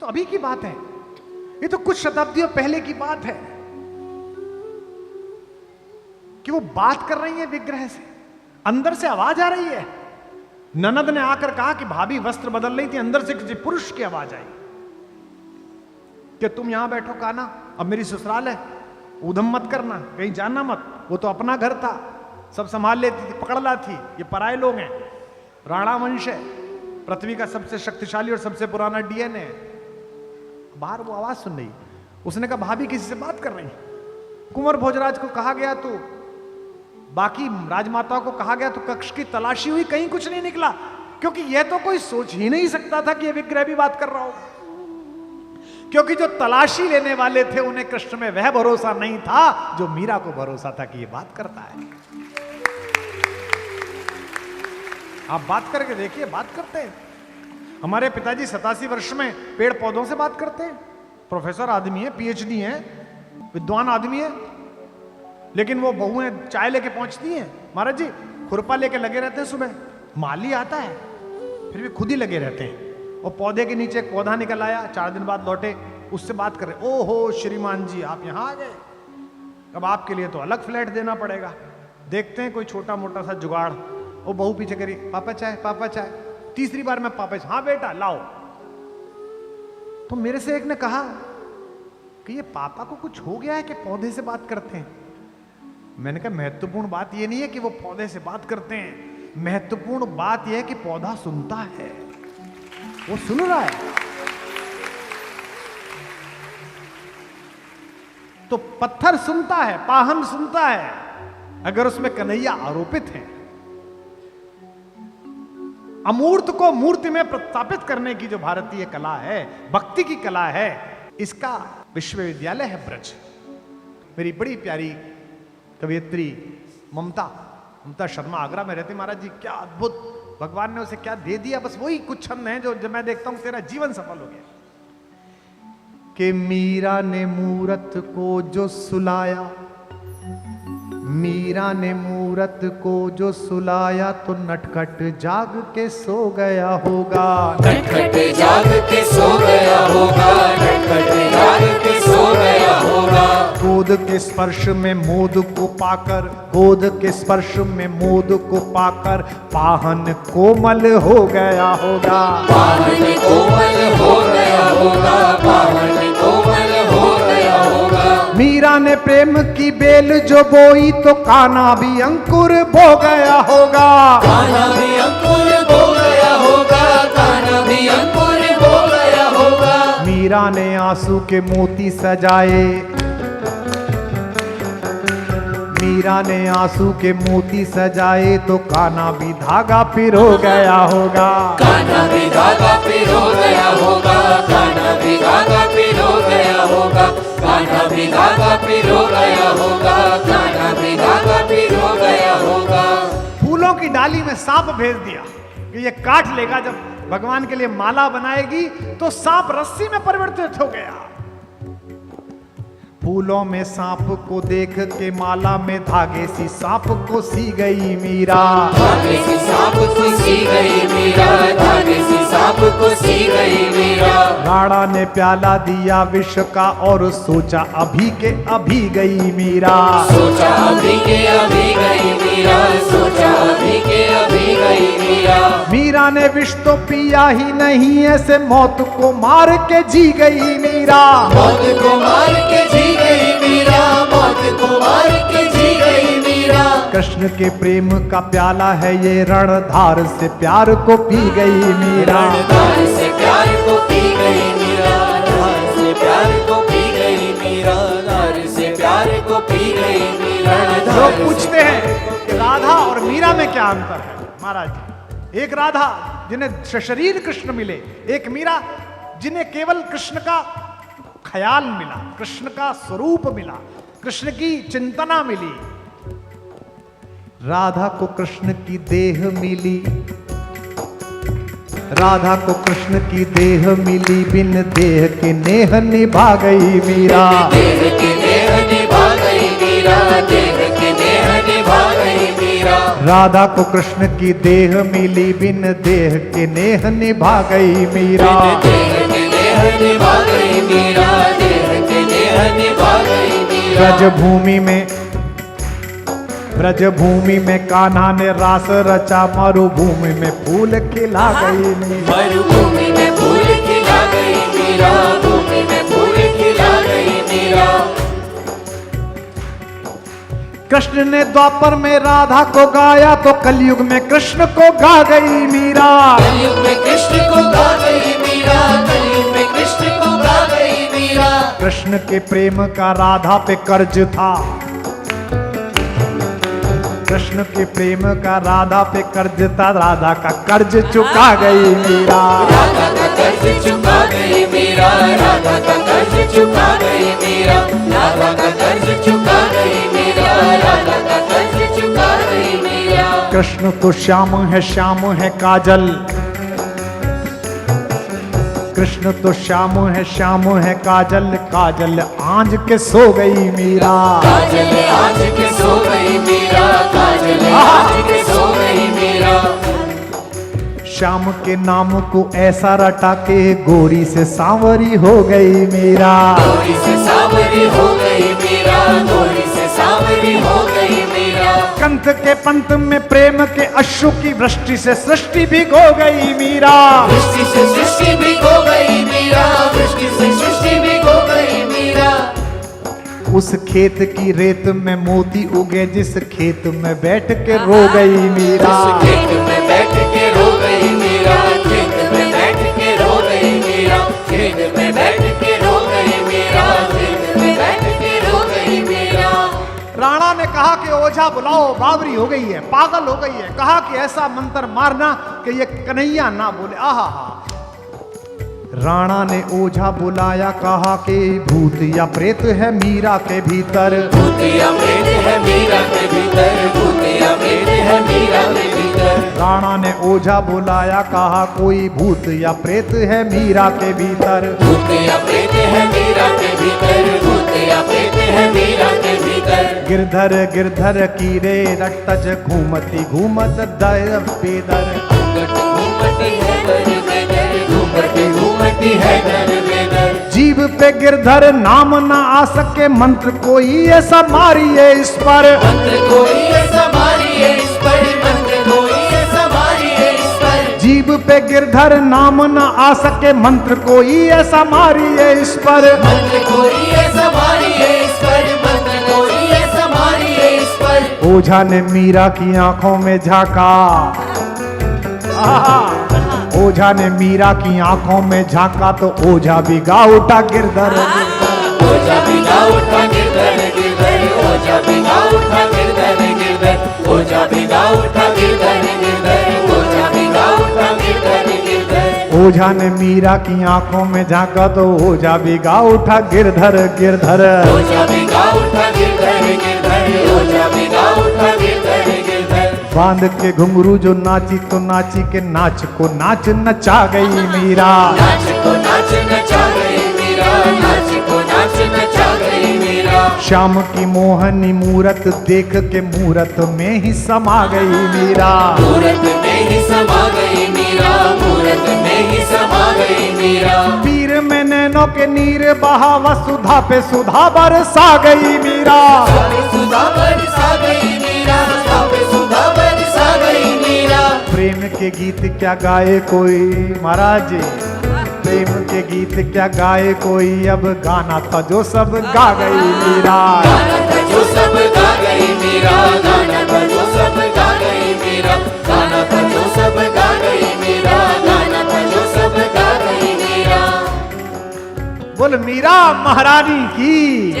तो अभी की बात है, ये तो कुछ शताब्दियों पहले की बात है कि वो बात कर रही है विग्रह से, अंदर से आवाज आ रही है। ननद ने आकर कहा कि भाभी वस्त्र बदल रही थी, अंदर से किसी पुरुष की आवाज आई कि तुम यहां बैठो काना, अब मेरी ससुराल है, ऊधम मत करना, कहीं जाना मत। वो तो अपना घर था, सब संभाल लेती थी, पकड़ ला थी, ये पराये लोग हैं, राणा वंश है, पृथ्वी का सबसे शक्तिशाली और सबसे पुराना डीएनए है। बाहर वो आवाज सुन रही, उसने कहा भाभी किसी से बात कर रही। कुंवर भोजराज को कहा गया, तो बाकी राजमाताओं को कहा गया, तो कक्ष की तलाशी हुई, कहीं कुछ नहीं निकला, क्योंकि यह तो कोई सोच ही नहीं सकता था कि यह विग्रह भी बात कर रहा होगा, क्योंकि जो तलाशी लेने वाले थे उन्हें कृष्ण में वह भरोसा नहीं था जो मीरा को भरोसा था कि यह बात करता है। आप बात करके देखिए, बात करते हैं। हमारे पिताजी 87 वर्ष में पेड़ पौधों से बात करते हैं, प्रोफेसर आदमी है, पीएचडी है, विद्वान आदमी है, लेकिन वो बहुएं चाय लेके पहुंचती हैं, महाराज जी खुरपा लेके लगे रहते हैं, सुबह माली आता है फिर भी खुद ही लगे रहते हैं। और पौधे के नीचे एक पौधा निकल आया, 4 दिन बाद लौटे, उससे बात कर रहे, ओहो श्रीमान जी आप यहां आ गए, अब आपके लिए तो अलग फ्लैट देना पड़ेगा। देखते हैं कोई छोटा मोटा सा जुगाड़। वो बहू पीछे करी, पापा चाय, पापा चाय। तीसरी बार मैं पापा, हाँ बेटा लाओ। तो मेरे से एक ने कहा कि ये पापा को कुछ हो गया है कि पौधे से बात करते हैं। मैंने कहा महत्वपूर्ण बात ये नहीं है कि वो पौधे से बात करते हैं, महत्वपूर्ण बात यह है कि पौधा सुनता है, वो सुन रहा है। तो पत्थर सुनता है, पाहन सुनता है, अगर उसमें कन्हैया आरोपित है। अमूर्त को मूर्ति में प्रतिस्थापित करने की जो भारतीय कला है, भक्ति की कला है, इसका विश्वविद्यालय है ब्रज। मेरी बड़ी प्यारी कवियत्री ममता शर्मा आगरा में रहती, महाराज जी क्या अद्भुत भगवान ने उसे क्या दे दिया, बस वही कुछ छंद है जो जब मैं देखता हूं तेरा जीवन सफल हो गया। कि मीरा ने मूरत को जो सुलाया, मीरा ने मूरत को जो सुलाया, तो नटखट जाग के सो गया होगा, नटखट जाग के सो गया होगा, नटखट जाग के सो गया होगा। गोद के स्पर्श में मोद को पाकर, गोद के स्पर्श में मोद को पाकर, पाहन कोमल हो गया होगा, पाहन कोमल हो गया होगा, पाहन कोमल हो गया होगा। मीरा ने प्रेम की बेल जो बोई, तो कान्हा भी अंकुर बो गया होगा, कान्हा भी अंकुर बो गया होगा, कान्हा भी अंकुर बो गया होगा। मीरा ने आंसू के मोती सजाए, मीरा ने आंसू के मोती सजाए, तो कान्हा भी धागा पिरो गया होगा, कान्हा भी धागा पिरो गया होगा, कान्हा भी धागा पिरो गया होगा, कान्हा भी धागा पिरो गया होगा, कान्हा भी धागा पिरो गया होगा। फूलों की डाली में सांप भेज दिया कि ये काट लेगा, जब भगवान के लिए माला बनाएगी तो सांप रस्सी में परिवर्तित हो गया। फूलों में सांप को देख के माला में धागे सी सांप को सी गई मीरा, धागे सी सांप को सी गई मीरा, धागे सी सांप को सी गई मीरा। राणा ने प्याला दिया विष का और सोचा अभी के अभी गई मीरा, सोचा अभी के अभी गई मीरा, सोचा अभी के अभी गई मीरा। मीरा ने विष तो पिया ही नहीं, ऐसे मौत को मार के जी गई मीरा, मौत को मार के जी गई मीरा, मौत को मार के जी गई मीरा। कृष्ण के प्रेम का प्याला है ये, रणधार से प्यार को पी गई मीरा, रणधार से प्यार को पी गई मीरा, रणधार से प्यार को पी गई मीरा, रणधार से प्यार को पी गई मीरा। लोग पूछते हैं कि राधा और मीरा में क्या अंतर है। महाराज एक राधा जिन्हें सशरीर कृष्ण मिले, एक मीरा जिन्हें केवल कृष्ण का ख्याल मिला, कृष्ण का स्वरूप मिला, कृष्ण की चिंतना मिली। राधा को कृष्ण की देह मिली, राधा को कृष्ण की देह मिली, बिन देह के नेह निभा गई मीरा, देह के नेह निभा गई मीरा, देह के नेह निभा गई मीरा। राधा को कृष्ण की देह मिली, बिन देह के नेह निभा गई मीरा, देह के नेह नेह निभा गई मीरा, देह के नेह निभा गई मीरा। ब्रजभूमि में कान्हा ने रास रचा, मरुभूमि में फूल खिला गई मीरा। मरुभूमि में फूल खिला गई मीरा, भूमि में फूल खिला गई मीरा। कृष्ण ने द्वापर में राधा को गाया, तो कलयुग में कृष्ण को गा गई मीरा। कलयुग में कृष्ण को गा गई मीरा, कलयुग में कृष्ण को गा गई मीरा। कृष्ण के प्रेम का राधा पे कर्ज था, कृष्ण के प्रेम का राधा पे कर्ज था, राधा का कर्ज चुका गई मीरा। राधा का कर्ज चुका गई मीरा, राधा का कर्ज चुका गई मीरा, राधा का कर्ज चुका गई मीरा, राधा का कर्ज चुका गई मीरा। कृष्ण तो श्याम है काजल, कृष्ण तो श्याम है काजल, काजल आंज के सो गई मीरा। काजल आज के सो गई मीरा, काजल आज के सो गई मीरा। श्याम के नाम को ऐसा रटा के गोरी से सांवरी हो गई मीरा। गोरी से सांवरी हो गई मीरा, गोरी से सांवरी हो गई मीरा। कंथ के पंथ में प्रेम के अश्रु की वृष्टि से सृष्टि भिगो गई मीरा। वृष्टि से सृष्टि भी हो गई मीरा, वृष्टि से सृष्टि भी हो गई मीरा। उस खेत की रेत में मोती उगे, जिस खेत में बैठ के रो गई मीरा। उस खेत में बैठ के रो गई मीरा, खेत में बैठ के रो गई मीरा, खेत में बैठ के रो गई मीरा, खेत में बैठ के रो गई मीरा। राणा ने कहा कि ओझा बुलाओ, बावरी हो गई है, पागल हो गई है। कहा कि ऐसा मंत्र मारना कि ये कन्हैया ना बोले। आहा हा। राणा ने ओझा बुलाया, कहा कि भूत या प्रेत है मीरा के भीतर। भूत या प्रेत है मीरा के भीतर, भूत या प्रेत है मीरा के भीतर। राणा ने ओझा बुलाया, कहा कोई भूत या प्रेत है मीरा के भीतर। भूत या प्रेत है मीरा के भीतर, भूत या प्रेत है मीरा के भीतर। गिरधर गिरधर की रे रट्टज घूमती घूमत दर पेदर। घूमती है दर बेदर, घूमती है दर बेदर। जीव पे गिरधर नाम ना आ सके, मंत्र कोई ऐसा मारिए इस पर। मंत्र कोई ऐसा मारिए इस पर, मंत्र कोई ऐसा मारिए इस पर। जीव पे गिरधर नाम ना आ सके, मंत्र कोई ऐसा मारिए इस पर। मंत्र कोई ऐसा मारिए इस पर, मंत्र कोई ऐसा मारिए इस पर। ओझा ने मीरा की आंखों में झांका। आहा। ओझा ने मीरा की आंखों में झांका, तो ओझा भी गा उठा गिरधर। ओझा भी गा उठा गिरधर गिरधर, ओझा भी गा उठा गिरधर गिरधर, ओझा भी गा उठा गिरधर गिरधर, ओझा भी गा उठा गिरधर गिरधर। ओझा ने मीरा की आंखों में झांका, तो ओझा भी गा उठा गिरधर गिरधर। ओझा भी गा उठा गिरधर गिरधर, ओझा भी गा उठा गिरधर गिरधर। बांध के घुंघरू जो नाची, तो नाची के नाच को नाच नचा गई मीरा। नाच को नाच नचा गई मीरा, नाच को नाच नचा गई मीरा। श्याम की मोहनी मूरत देख के मूरत में ही समा गई मीरा। मूरत में ही समा गई मीरा, मूरत में ही समा गई मीरा। पीर में नैनों के नीर बहा, वसुधा पे सुधा बरसा गई मीरा। सुधा बरसा गई मीरा, सुधा बरसा गई मीरा। प्रेम के गीत क्या गाए कोई महाराज, प्रेम के गीत क्या गाए कोई, अब गाना था जो सब गा गई मीरा। गाना था जो सब गा गई मीरा, गाना था जो सब गा गई मीरा, गाना था जो सब गा गई मीरा, गाना था जो सब गा गई मीरा। बोल मीरा महारानी की।